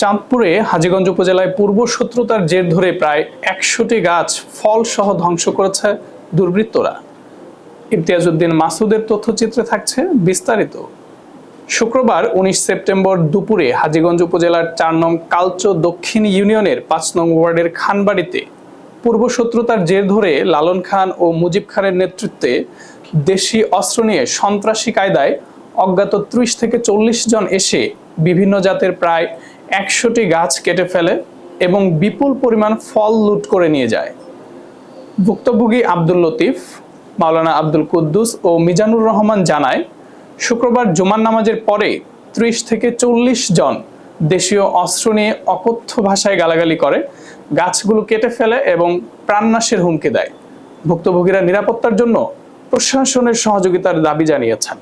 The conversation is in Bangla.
চাঁদপুরে হাজীগঞ্জ উপজেলায় পূর্ব শত্রুতার জের ধরে প্রায় ১০০টি গাছ ফলসহ ধ্বংস করেছে দুর্বৃত্তরা। ইমতিয়াজ উদ্দিন মাসুদের তথ্যচিত্রে থাকছে বিস্তারিত। শুক্রবার ১৯ সেপ্টেম্বর দুপুরে হাজীগঞ্জ উপজেলার ৪ নং কালচো দক্ষিণ ইউনিয়নের ৫ নং ওয়ার্ডের খানবাড়িতে পূর্ব শত্রুতার জের ধরে লালন খান ও মুজিব খানের নেতৃত্বে দেশি অস্ত্র নিয়ে সন্ত্রাসী কায়দায় অজ্ঞাত ৩০ থেকে ৪০ জন এসে বিভিন্ন জাতের প্রায় ১০০টি গাছ কেটে ফেলে এবং বিপুল পরিমাণ ফল লুট করে নিয়ে যায়। ভুক্তভোগী আব্দুল লতিফ, মাওলানা আব্দুল কুদ্দুস ও মিজানুর রহমান জানায়, শুক্রবার জুমার নামাজের পরে ৩০ থেকে ৪০ জন দেশীয় অস্ত্র নিয়ে অকথ্য ভাষায় গালাগালি করে, গাছগুলো কেটে ফেলে এবং প্রাণনাশের হুমকি দেয়। ভুক্তভোগীরা নিরাপত্তার জন্য প্রশাসনের সহযোগিতার দাবি জানিয়েছেন।